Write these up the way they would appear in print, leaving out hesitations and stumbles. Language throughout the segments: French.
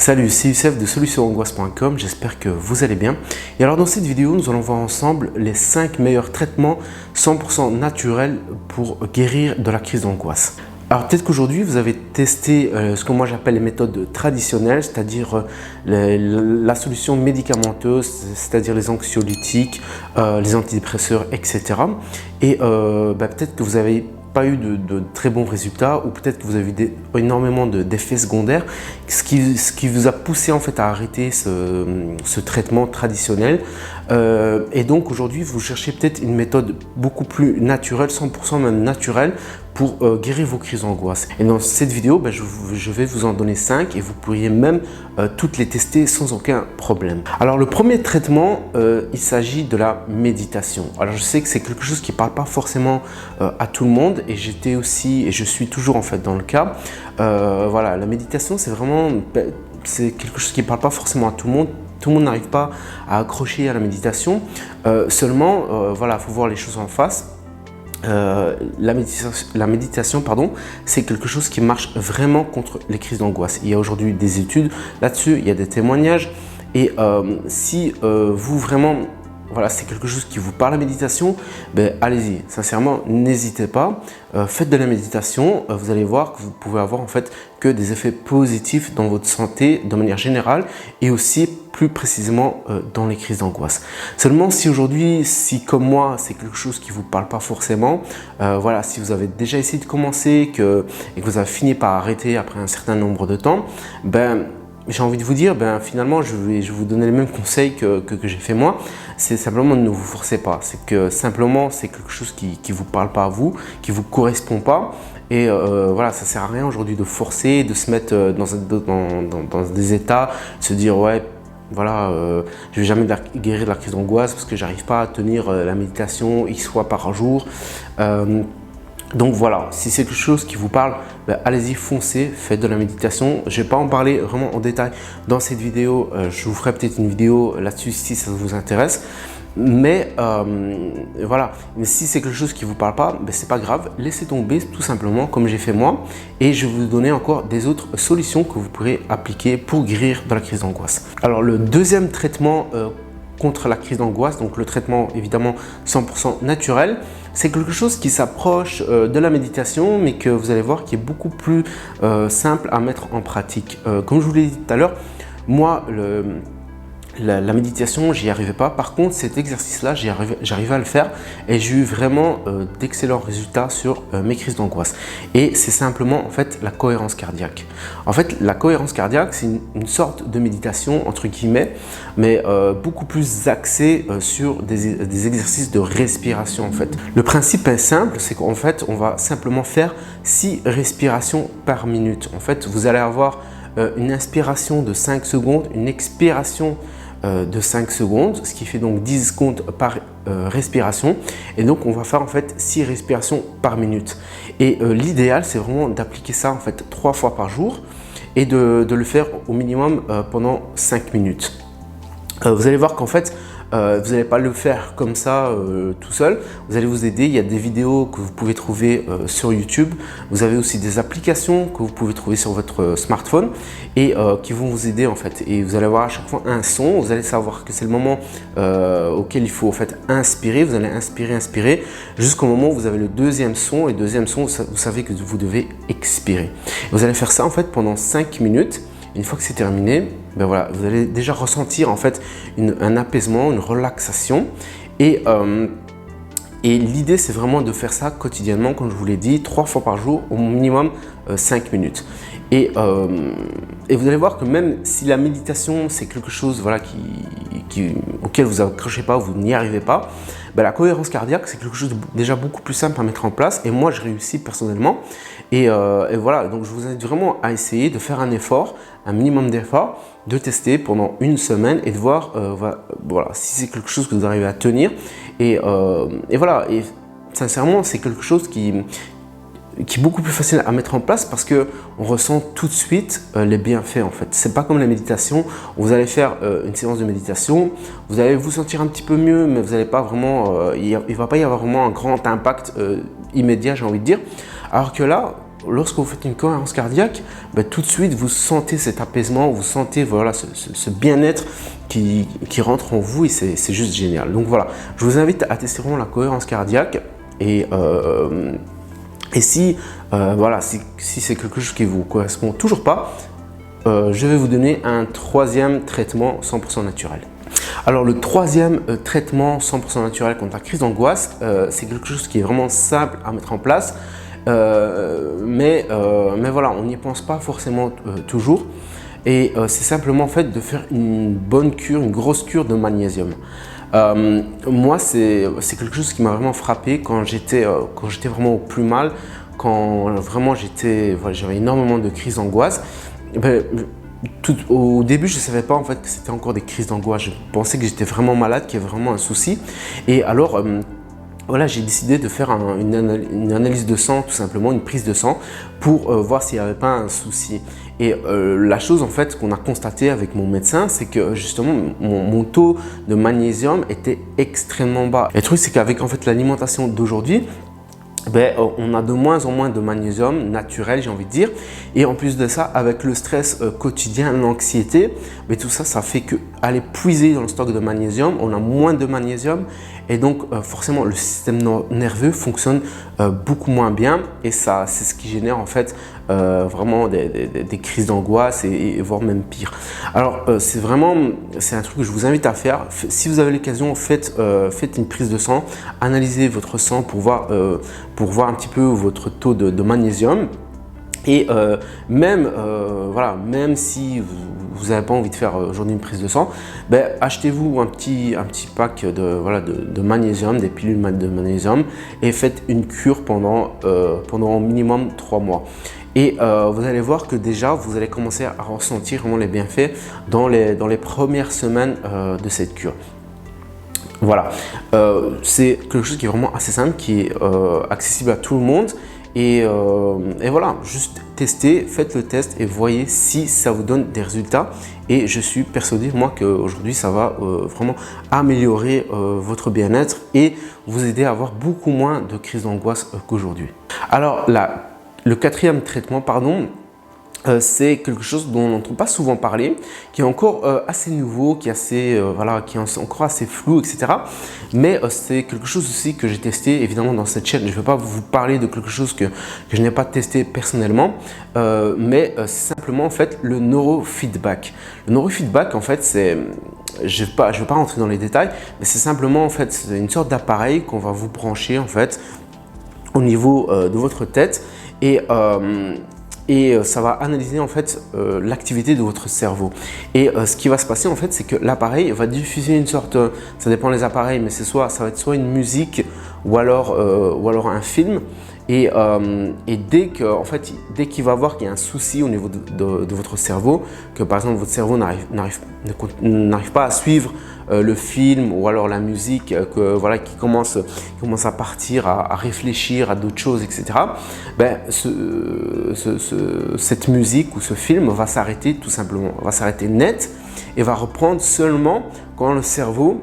Salut, c'est Youssef de solutionangoisse.com, j'espère que vous allez bien. Et alors dans cette vidéo, nous allons voir ensemble les 5 meilleurs traitements 100% naturels pour guérir de la crise d'angoisse. Alors peut-être qu'aujourd'hui vous avez testé ce que moi j'appelle les méthodes traditionnelles, c'est-à-dire la solution médicamenteuse, c'est-à-dire les anxiolytiques, les antidépresseurs, etc. Et peut-être que vous avez pas eu de très bons résultats, ou peut-être que vous avez eu énormément d'effets secondaires, ce qui vous a poussé en fait à arrêter ce traitement traditionnel. Et donc aujourd'hui vous cherchez peut-être une méthode beaucoup plus naturelle, 100% même naturelle, pour guérir vos crises d'angoisse. Et dans cette vidéo, je vais vous en donner 5 et vous pourriez même toutes les tester sans aucun problème. Alors le premier traitement, il s'agit de la méditation. Alors je sais que c'est quelque chose qui ne parle pas forcément à tout le monde, et j'étais aussi et je suis toujours en fait dans le cas. Voilà, la méditation c'est quelque chose qui ne parle pas forcément à tout le monde. Tout le monde n'arrive pas à accrocher à la méditation. Seulement, voilà, il faut voir les choses en face. La méditation, c'est quelque chose qui marche vraiment contre les crises d'angoisse. Il y a aujourd'hui des études là-dessus, il y a des témoignages. Et si vous vraiment, voilà, c'est quelque chose qui vous parle, la méditation, allez-y, sincèrement, n'hésitez pas, faites de la méditation, vous allez voir que vous pouvez avoir en fait que des effets positifs dans votre santé de manière générale, et aussi plus précisément dans les crises d'angoisse. Seulement si aujourd'hui, si comme moi, c'est quelque chose qui ne vous parle pas forcément, voilà, si vous avez déjà essayé de commencer et que vous avez fini par arrêter après un certain nombre de temps, j'ai envie de vous dire, finalement, je vais vous donner les mêmes conseils que j'ai fait moi. C'est simplement ne vous forcez pas. C'est que simplement, c'est quelque chose qui ne vous parle pas à vous, qui ne vous correspond pas. Et voilà, ça ne sert à rien aujourd'hui de forcer, de se mettre dans des états, de se dire ouais, voilà, je ne vais jamais guérir de la crise d'angoisse parce que j'arrive pas à tenir la méditation X fois par jour. Donc voilà, si c'est quelque chose qui vous parle, allez-y, foncez, faites de la méditation. Je ne vais pas en parler vraiment en détail dans cette vidéo. Je vous ferai peut-être une vidéo là-dessus si ça vous intéresse. Mais voilà, mais si c'est quelque chose qui ne vous parle pas, c'est pas grave, laissez tomber tout simplement comme j'ai fait moi, et je vais vous donner encore des autres solutions que vous pourrez appliquer pour guérir de la crise d'angoisse. Alors le deuxième traitement contre la crise d'angoisse, donc le traitement évidemment 100% naturel, c'est quelque chose qui s'approche de la méditation, mais que vous allez voir qui est beaucoup plus simple à mettre en pratique. Comme je vous l'ai dit tout à l'heure, moi la méditation, j'y arrivais pas. Par contre, cet exercice-là, j'arrivais à le faire, et j'ai eu vraiment d'excellents résultats sur mes crises d'angoisse. Et c'est simplement en fait la cohérence cardiaque. En fait, la cohérence cardiaque, c'est une sorte de méditation entre guillemets, mais beaucoup plus axée sur des exercices de respiration en fait. Le principe est simple, c'est qu'en fait, on va simplement faire 6 respirations par minute. En fait, vous allez avoir une inspiration de 5 secondes, une expiration de 5 secondes, ce qui fait donc 10 secondes par respiration, et donc on va faire en fait 6 respirations par minute. Et l'idéal, c'est vraiment d'appliquer ça en fait 3 fois par jour, et de le faire au minimum pendant 5 minutes. Vous allez voir qu'en fait vous n'allez pas le faire comme ça tout seul, vous allez vous aider. Il y a des vidéos que vous pouvez trouver sur YouTube, vous avez aussi des applications que vous pouvez trouver sur votre smartphone, et qui vont vous aider en fait. Et vous allez avoir à chaque fois un son, vous allez savoir que c'est le moment auquel il faut en fait inspirer. Vous allez inspirer jusqu'au moment où vous avez le deuxième son, et le deuxième son, vous savez que vous devez expirer. Vous allez faire ça en fait pendant 5 minutes. Une fois que c'est terminé, voilà, vous allez déjà ressentir en fait un apaisement, une relaxation, et l'idée c'est vraiment de faire ça quotidiennement, comme je vous l'ai dit, 3 fois par jour, au minimum 5 minutes. Et vous allez voir que même si la méditation c'est quelque chose voilà, auquel vous accrochez pas, vous n'y arrivez pas, la cohérence cardiaque c'est quelque chose de déjà beaucoup plus simple à mettre en place, et moi je réussis personnellement. Et voilà, donc je vous invite vraiment à essayer de faire un effort, un minimum d'effort, de tester pendant une semaine, et de voir voilà, si c'est quelque chose que vous arrivez à tenir. Et voilà, et sincèrement c'est quelque chose qui est beaucoup plus facile à mettre en place, parce que on ressent tout de suite les bienfaits en fait. C'est pas comme la méditation où vous allez faire une séance de méditation, vous allez vous sentir un petit peu mieux, mais vous n'allez pas vraiment, il va pas y avoir vraiment un grand impact immédiat, j'ai envie de dire. Alors que là, lorsque vous faites une cohérence cardiaque, tout de suite vous sentez cet apaisement, vous sentez voilà, ce bien-être qui rentre en vous et c'est juste génial. Donc voilà, je vous invite à tester vraiment la cohérence cardiaque et si, voilà, si c'est quelque chose qui vous correspond toujours pas, je vais vous donner un troisième traitement 100% naturel. Alors le troisième traitement 100% naturel contre la crise d'angoisse, c'est quelque chose qui est vraiment simple à mettre en place, mais voilà, on n'y pense pas forcément toujours. Et c'est simplement en fait de faire une bonne cure, une grosse cure de magnésium. Moi, c'est quelque chose qui m'a vraiment frappé quand j'étais vraiment au plus mal, quand vraiment j'avais énormément de crises d'angoisse. Au début, je ne savais pas en fait que c'était encore des crises d'angoisse. Je pensais que j'étais vraiment malade, qu'il y avait vraiment un souci. Et alors, voilà, j'ai décidé de faire une analyse de sang, tout simplement, une prise de sang, pour voir s'il n'y avait pas un souci. Et la chose en fait qu'on a constaté avec mon médecin, c'est que justement mon taux de magnésium était extrêmement bas. Et le truc, c'est qu'avec en fait l'alimentation d'aujourd'hui, on a de moins en moins de magnésium naturel, j'ai envie de dire. Et en plus de ça, avec le stress quotidien, l'anxiété, tout ça, ça fait qu'aller puiser dans le stock de magnésium, on a moins de magnésium. Et donc, forcément, le système nerveux fonctionne beaucoup moins bien. Et ça, c'est ce qui génère en fait vraiment des crises d'angoisse et voire même pire. Alors, c'est un truc que je vous invite à faire. Si vous avez l'occasion, faites une prise de sang, analysez votre sang pour voir un petit peu votre taux de magnésium. Et même si vous n'avez pas envie de faire aujourd'hui une prise de sang, achetez-vous un petit pack de magnésium, des pilules de magnésium et faites une cure pendant au minimum 3 mois. Et vous allez voir que déjà, vous allez commencer à ressentir vraiment les bienfaits dans les premières semaines de cette cure. Voilà, c'est quelque chose qui est vraiment assez simple, qui est accessible à tout le monde. Et voilà, juste testez, faites le test et voyez si ça vous donne des résultats. Et je suis persuadé, moi, qu'aujourd'hui, ça va vraiment améliorer votre bien-être et vous aider à avoir beaucoup moins de crises d'angoisse qu'aujourd'hui. Alors, le quatrième traitement, c'est quelque chose dont on n'entend pas souvent parler, qui est encore assez nouveau, qui est encore assez flou, etc. Mais c'est quelque chose aussi que j'ai testé évidemment dans cette chaîne. Je ne vais pas vous parler de quelque chose que je n'ai pas testé personnellement, mais c'est simplement en fait le neurofeedback. Le neurofeedback en fait je vais pas rentrer dans les détails, mais c'est simplement en fait une sorte d'appareil qu'on va vous brancher en fait au niveau de votre tête et ça va analyser en fait l'activité de votre cerveau. Et ce qui va se passer en fait, c'est que l'appareil va diffuser une sorte, ça dépend des appareils, mais ça va être soit une musique ou alors un film. Et dès qu'il va voir qu'il y a un souci au niveau de votre cerveau, que par exemple votre cerveau n'arrive pas à suivre le film ou alors la musique, qui commence à partir, à réfléchir à d'autres choses, etc. Cette musique ou ce film va s'arrêter tout simplement, va s'arrêter net et va reprendre seulement quand le cerveau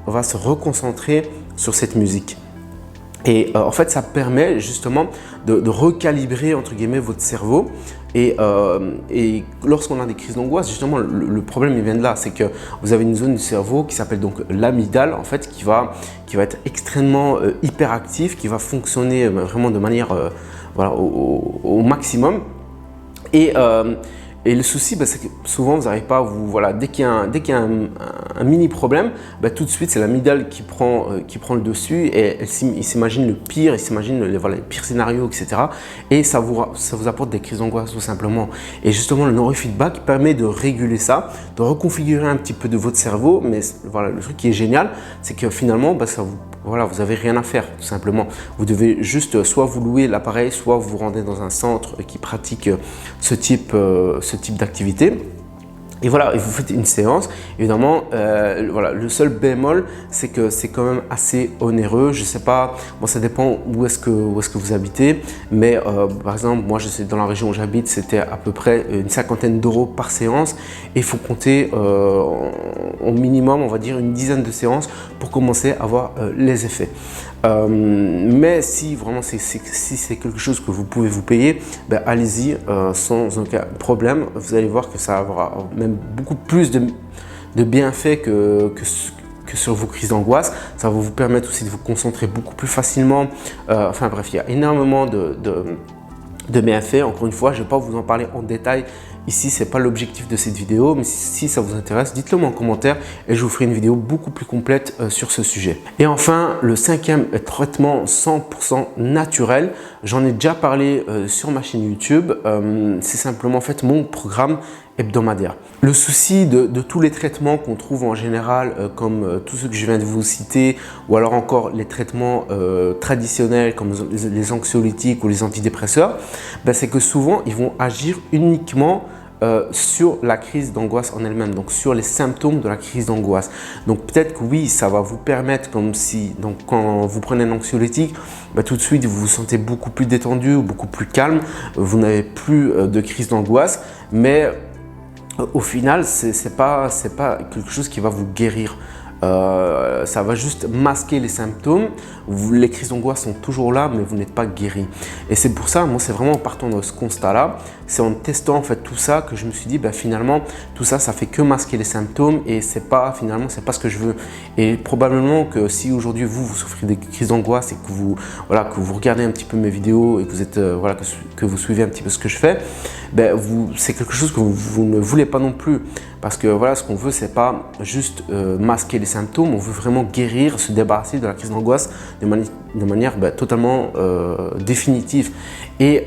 va se reconcentrer sur cette musique. Et en fait, ça permet justement de recalibrer entre guillemets votre cerveau. Et lorsqu'on a des crises d'angoisse, justement, le problème il vient de là, c'est que vous avez une zone du cerveau qui s'appelle donc l'amygdale, en fait, qui va être extrêmement hyperactive, qui va fonctionner vraiment de manière au maximum. Et le souci, c'est que souvent, vous n'arrivez pas à dès qu'il y a un mini problème, tout de suite, c'est l'amygdale qui prend le dessus et il s'imagine le pire, il s'imagine les pires scénarios, etc. Et ça vous apporte des crises d'angoisse tout simplement. Et justement, le neurofeedback permet de réguler ça, de reconfigurer un petit peu de votre cerveau. Mais voilà, le truc qui est génial, c'est que finalement, vous n'avez rien à faire tout simplement. Vous devez juste soit vous louer l'appareil, soit vous rendez dans un centre qui pratique ce type d'activité. Et voilà, et vous faites une séance. Évidemment, le seul bémol, c'est que c'est quand même assez onéreux. Je sais pas, ça dépend où est-ce que vous habitez. Mais par exemple, moi, je sais dans la région où j'habite, c'était à peu près une 50aine d'euros par séance. Et il faut compter au minimum, on va dire, une dizaine de séances pour commencer à avoir les effets. Mais si vraiment si c'est quelque chose que vous pouvez vous payer, ben, allez-y sans aucun problème. Vous allez voir que ça aura même beaucoup plus de bienfaits que sur vos crises d'angoisse. Ça va vous permettre aussi de vous concentrer beaucoup plus facilement. Enfin bref, il y a énormément de bienfaits. Encore une fois, je ne vais pas vous en parler en détail. Ici, ce n'est pas l'objectif de cette vidéo, mais si ça vous intéresse, dites-le moi en commentaire et je vous ferai une vidéo beaucoup plus complète sur ce sujet. Et enfin, le cinquième traitement 100% naturel. J'en ai déjà parlé sur ma chaîne YouTube. C'est simplement en fait mon programme hebdomadaire. Le souci de tous les traitements qu'on trouve en général, comme tous ceux que je viens de vous citer, ou alors encore les traitements traditionnels comme les anxiolytiques ou les antidépresseurs, ben, c'est que souvent ils vont agir uniquement sur la crise d'angoisse en elle-même, donc sur les symptômes de la crise d'angoisse. Donc peut-être que oui, ça va vous permettre, comme si donc quand vous prenez un anxiolytique, bah, tout de suite vous vous sentez beaucoup plus détendu, beaucoup plus calme, vous n'avez plus de crise d'angoisse, mais au final, c'est pas quelque chose qui va vous guérir. Ça va juste masquer les symptômes. Les crises d'angoisse sont toujours là, mais vous n'êtes pas guéri. Et c'est pour ça, moi, c'est vraiment en partant de ce constat-là, c'est en testant en fait tout ça que je me suis dit, bah, finalement, tout ça, ça fait que masquer les symptômes et finalement, c'est pas ce que je veux. Et probablement que si aujourd'hui vous souffrez des crises d'angoisse et que vous regardez un petit peu mes vidéos et que vous êtes que vous suivez un petit peu ce que je fais, ben, c'est quelque chose que vous ne voulez pas non plus. Parce que voilà, ce qu'on veut, c'est pas juste masquer les symptômes, on veut vraiment guérir, se débarrasser de la crise d'angoisse de manière totalement définitive. Et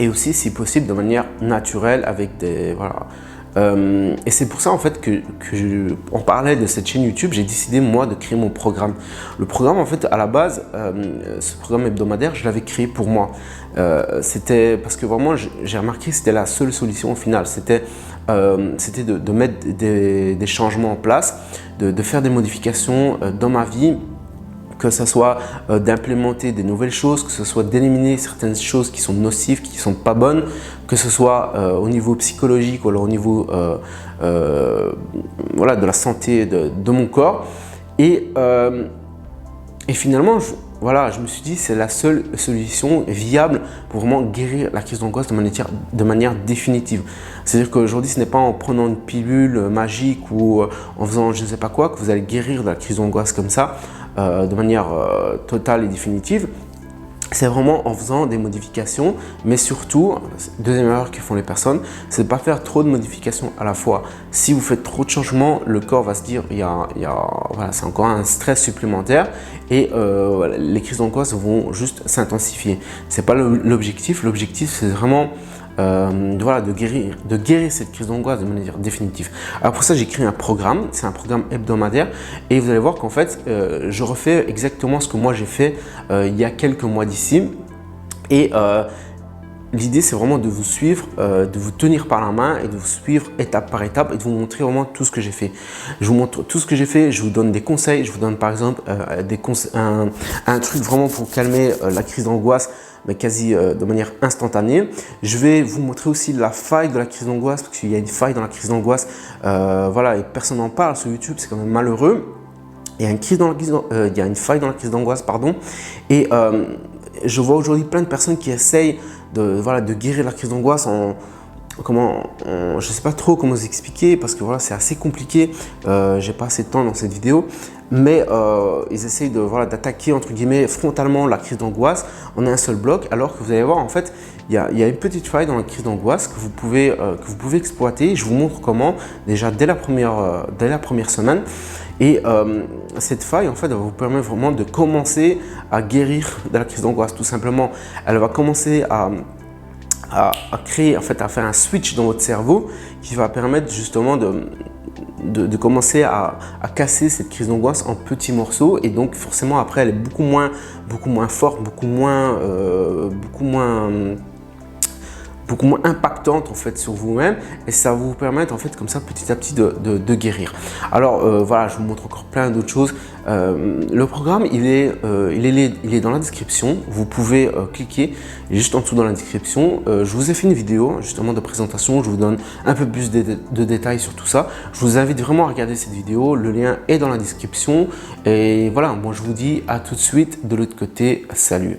aussi, si possible, de manière naturelle avec des… Voilà. Et c'est pour ça en fait on parlait de cette chaîne YouTube, j'ai décidé moi de créer mon programme. Le programme en fait à la base, ce programme hebdomadaire, je l'avais créé pour moi. C'était parce que vraiment j'ai remarqué que c'était la seule solution au final. C'était de mettre des changements en place, de faire des modifications dans ma vie, que ce soit d'implémenter des nouvelles choses, que ce soit d'éliminer certaines choses qui sont nocives, qui ne sont pas bonnes, que ce soit au niveau psychologique ou alors au niveau voilà, de la santé de mon corps. Et finalement, je me suis dit c'est la seule solution viable pour vraiment guérir la crise d'angoisse de manière définitive. C'est-à-dire qu'aujourd'hui, ce n'est pas en prenant une pilule magique ou en faisant je ne sais pas quoi que vous allez guérir de la crise d'angoisse comme ça, de manière totale et définitive. C'est vraiment en faisant des modifications, mais surtout, deuxième erreur que font les personnes, c'est de ne pas faire trop de modifications à la fois. Si vous faites trop de changements, le corps va se dire voilà, c'est encore un stress supplémentaire et les crises d'angoisse vont juste s'intensifier. Ce n'est pas l'objectif. L'objectif, c'est vraiment de guérir cette crise d'angoisse de manière définitive. Alors pour ça, j'ai créé un programme, c'est un programme hebdomadaire et vous allez voir qu'en fait, je refais exactement ce que moi j'ai fait il y a quelques mois d'ici et l'idée c'est vraiment de vous suivre, de vous tenir par la main et de vous suivre étape par étape et de vous montrer vraiment tout ce que j'ai fait. Je vous montre tout ce que j'ai fait, je vous donne des conseils, je vous donne par exemple un truc vraiment pour calmer la crise d'angoisse, mais quasi de manière instantanée. Je vais vous montrer aussi la faille de la crise d'angoisse, parce qu'il y a une faille dans la crise d'angoisse, voilà, et personne n'en parle sur YouTube, c'est quand même malheureux. Il y a une faille dans la crise d'angoisse, pardon, et je vois aujourd'hui plein de personnes qui essayent de guérir la crise d'angoisse je ne sais pas trop comment vous expliquer parce que voilà, c'est assez compliqué, j'ai pas assez de temps dans cette vidéo, mais ils essayent d'attaquer entre guillemets frontalement la crise d'angoisse en un seul bloc, alors que vous allez voir en fait il y a une petite faille dans la crise d'angoisse que vous pouvez exploiter. Je vous montre comment déjà dès la première semaine. Et cette faille en fait elle va vous permettre vraiment de commencer à guérir de la crise d'angoisse tout simplement. Elle va commencer à créer, en fait, à faire un switch dans votre cerveau qui va permettre justement de commencer à casser cette crise d'angoisse en petits morceaux, et donc forcément après elle est beaucoup moins forte, beaucoup moins beaucoup moins impactante en fait sur vous-même et ça va vous permettre en fait comme ça petit à petit de guérir. Alors voilà, je vous montre encore plein d'autres choses. Le programme il est dans la description, vous pouvez cliquer juste en dessous dans la description. Je vous ai fait une vidéo justement de présentation, je vous donne un peu plus de détails sur tout ça. Je vous invite vraiment à regarder cette vidéo, le lien est dans la description et voilà, moi je vous dis à tout de suite de l'autre côté, salut.